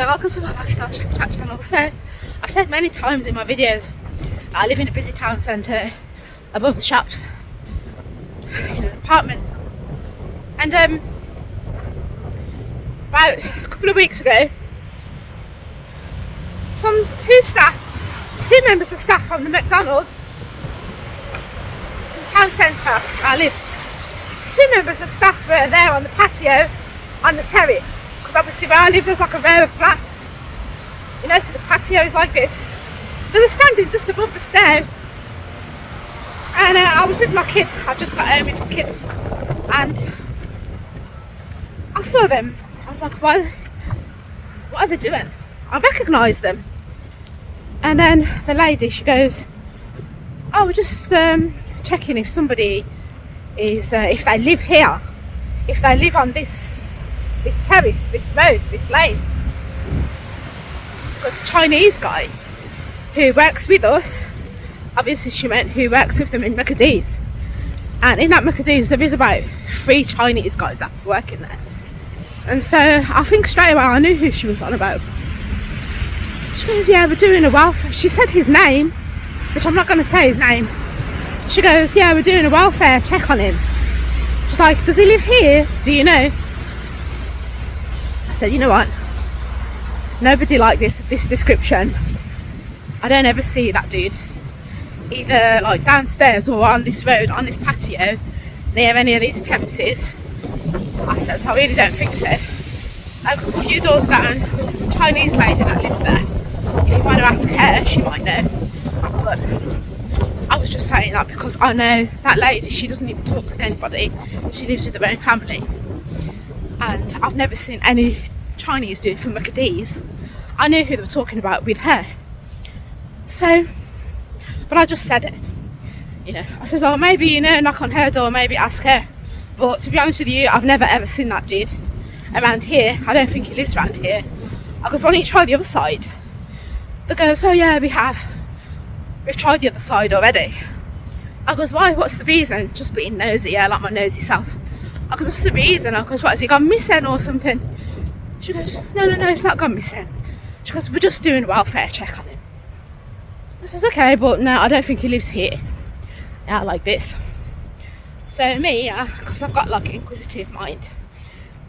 welcome to my lifestyle chat channel. So, I've said many times in my videos, I live in a busy town centre, above the shops, in an apartment. And about a couple of weeks ago, two members of staff from the McDonald's in the town centre where I live, two members of staff were there on the patio on the terrace. Because obviously where I live there's like a row of flats, you know, so the patio is like this. They were standing just above the stairs, and I was with my kid. I just got home with my kid, and I saw them. I was like, what are they doing? I recognised them, and then the lady, she goes, oh, we're just checking if somebody is, if they live here, if they live on this terrace, this road, this lane. Because the Chinese guy who works with us, obviously she meant who works with them in McDonald's, and in that McDonald's there is about 3 Chinese guys that work in there. And so I think straight away I knew who she was on about. She goes, yeah, we're doing a welfare. She said his name, which I'm not going to say his name. She goes, yeah, we're doing a welfare check on him. She's like, does he live here? Do you know? I said, you know what? Nobody like this description. I don't ever see that dude, either like downstairs or on this road, on this patio, near any of these terraces. I said, so I really don't think so. Because a few doors down, there's this Chinese lady that lives there. If you want to ask her, she might know. But I was just saying that because I know that lady, she doesn't even talk with anybody. She lives with her own family. And I've never seen any Chinese dude from McDonald's. I knew who they were talking about with her. So, but I just said it. You know, I says, oh, maybe, you know, knock on her door, maybe ask her. But to be honest with you, I've never ever seen that dude around here. I don't think he lives around here. I goes, why don't you try the other side? They goes, oh yeah, we've tried the other side already. I goes, why? What's the reason? Just being nosy, yeah, like my nosy self. I goes, what's the reason? I goes, what, has he gone missing or something? She goes, no, it's not gone missing. She goes, we're just doing a welfare check on him. I says, okay, but no, I don't think he lives here. Yeah, like this. So me, yeah, because I've got like an inquisitive mind.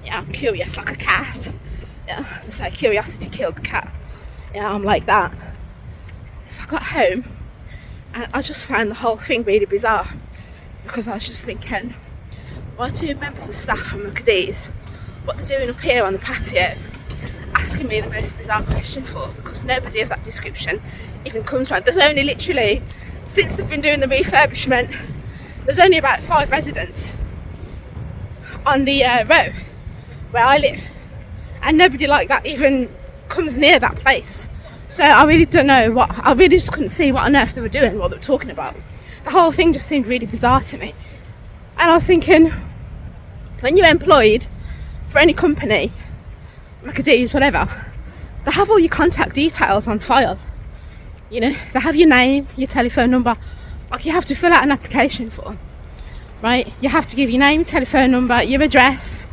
Yeah, I'm curious like a cat. Yeah, they say curiosity killed the cat. Yeah, I'm like that. So I got home and I just found the whole thing really bizarre, because I was just thinking, why 2 members of staff from McDonald's, what they're doing up here on the patio, asking me the most bizarre question for, because nobody of that description even comes round. There's only literally, since they've been doing the refurbishment, there's only about 5 residents on the road where I live, and nobody like that even comes near that place. So I really don't know I really just couldn't see what on earth they were doing, what they were talking about. The whole thing just seemed really bizarre to me. And I was thinking, when you're employed for any company, McDonald's, whatever, they have all your contact details on file. You know, they have your name, your telephone number. Like, you have to fill out an application form, right? You have to give your name, telephone number, your address,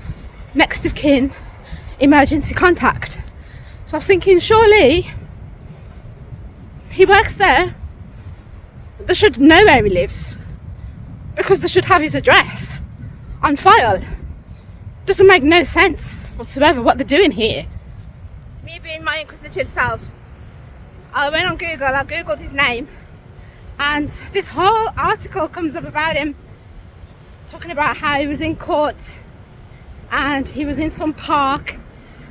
next of kin, emergency contact. So I was thinking, surely he works there, they should know where he lives, because they should have his address on file. Doesn't make no sense whatsoever what they're doing here. Me being my inquisitive self, I went on Google, I googled his name, and this whole article comes up about him, talking about how he was in court and he was in some park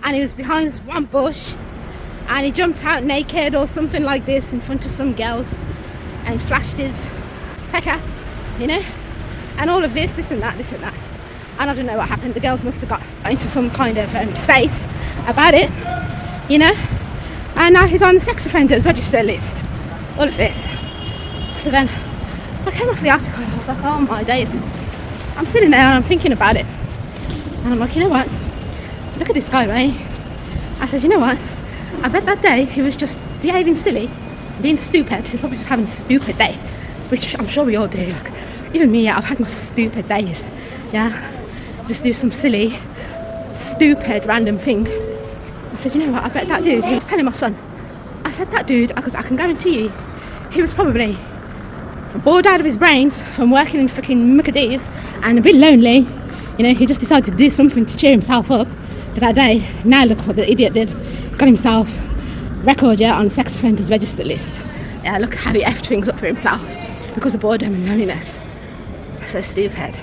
and he was behind one bush and he jumped out naked or something like this in front of some girls and flashed his pecker, you know, and all of this and that, and I don't know what happened. The girls must have got into some kind of state about it, you know, and now he's on the sex offenders register list, all of this. So then I came off the article and I was like, oh my days. I'm sitting there and I'm thinking about it, and I'm like, you know what, look at this guy, right? I said, you know what, I bet that day he was just behaving silly, being stupid. He's probably just having a stupid day, which I'm sure we all do. Like, even me, yeah, I've had my stupid days. Yeah, just do some silly, stupid, random thing. I said, you know what, I bet that dude, he was telling my son, I said, that dude, because I can guarantee you, he was probably bored out of his brains from working in freaking McDonald's and a bit lonely. You know, he just decided to do something to cheer himself up for that day. Now look what the idiot did. Got himself record, yeah, on sex offenders register list. Yeah, look how he effed things up for himself because of boredom and loneliness. So stupid.